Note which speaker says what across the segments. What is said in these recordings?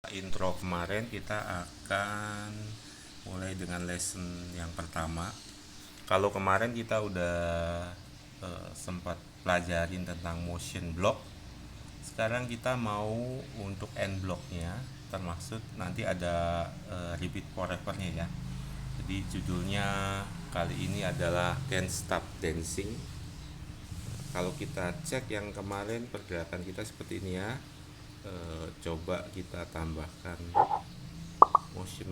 Speaker 1: Intro kemarin kita akan mulai dengan lesson yang pertama. Kalau kemarin kita udah sempat pelajarin tentang motion block, sekarang kita mau untuk end blocknya, termasuk nanti ada repeat forever-nya ya. Jadi judulnya kali ini adalah Can't Stop Dancing. Kalau kita cek yang kemarin pergerakan kita seperti ini ya. Coba kita tambahkan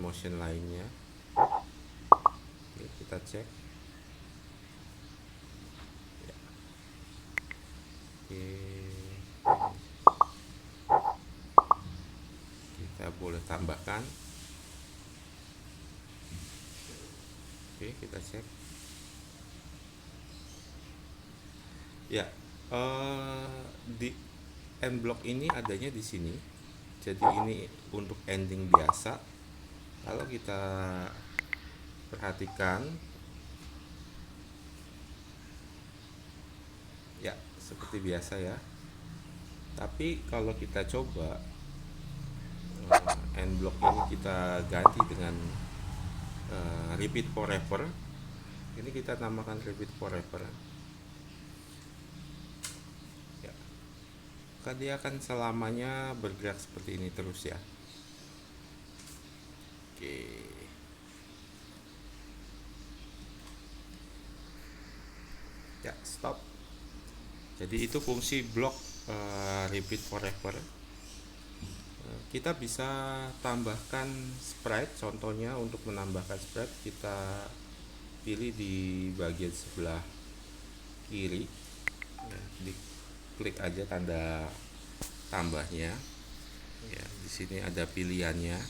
Speaker 1: motion lainnya. Oke, kita cek ya. Oke, kita boleh tambahkan. Oke, kita cek ya. Di end block ini adanya di sini, jadi ini untuk ending biasa. Kalau kita perhatikan ya seperti biasa ya, tapi kalau kita coba end block ini kita ganti dengan repeat forever. Ini kita namakan repeat forever ya, maka dia akan selamanya bergerak seperti ini terus ya. Oke, ya stop. Jadi itu fungsi blok repeat forever. Kita bisa tambahkan sprite. Contohnya untuk menambahkan sprite, kita pilih di bagian sebelah kiri ya, diklik aja tanda tambahnya ya. Di sini ada pilihannya.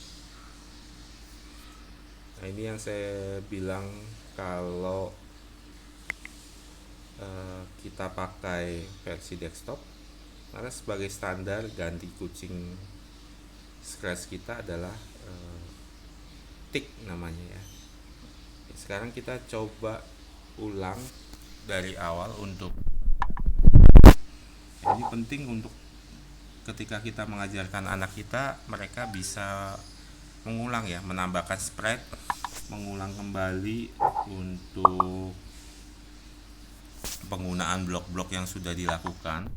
Speaker 1: Nah, ini yang saya bilang kalau kita pakai versi desktop, karena sebagai standar ganti kucing scratch kita adalah tick namanya ya. Sekarang kita coba ulang dari awal. Untuk ini penting untuk ketika kita mengajarkan anak kita, mereka bisa mengulang ya, menambahkan sprite, mengulang kembali untuk penggunaan blok-blok yang sudah dilakukan.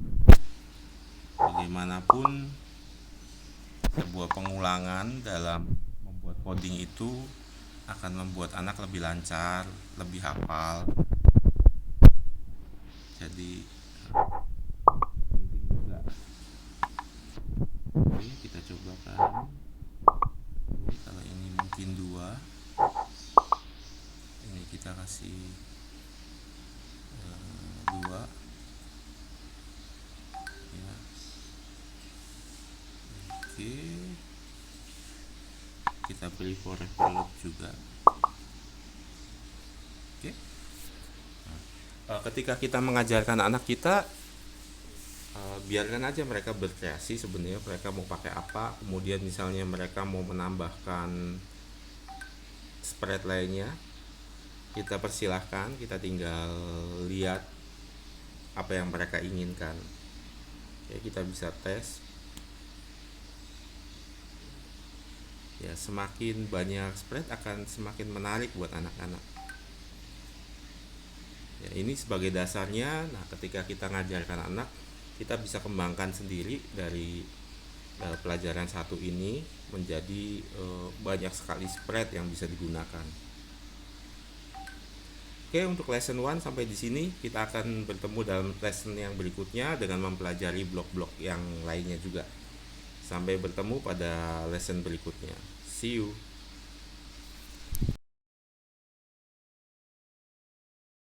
Speaker 1: Bagaimanapun, sebuah pengulangan dalam membuat coding itu akan membuat anak lebih lancar, lebih hafal. Jadi penting juga. Oke, kita coba kan. Oke, kalau ini mungkin 2, ini kita kasih 2 ya. Oke, kita beri forever loop juga. Oke. Ketika kita mengajarkan anak kita, biarkan aja mereka berkreasi. Sebenarnya mereka mau pakai apa, kemudian misalnya mereka mau menambahkan spread lainnya, kita persilahkan. Kita tinggal lihat apa yang mereka inginkan ya. Kita bisa tes ya. Semakin banyak spread akan semakin menarik buat anak-anak ya. Ini sebagai dasarnya. Nah, ketika kita ngajarkan anak, kita bisa kembangkan sendiri dari pelajaran satu ini menjadi banyak sekali spread yang bisa digunakan. Oke, untuk lesson 1 sampai di sini. Kita akan bertemu dalam lesson yang berikutnya dengan mempelajari blok-blok yang lainnya juga. Sampai bertemu pada lesson berikutnya. See you.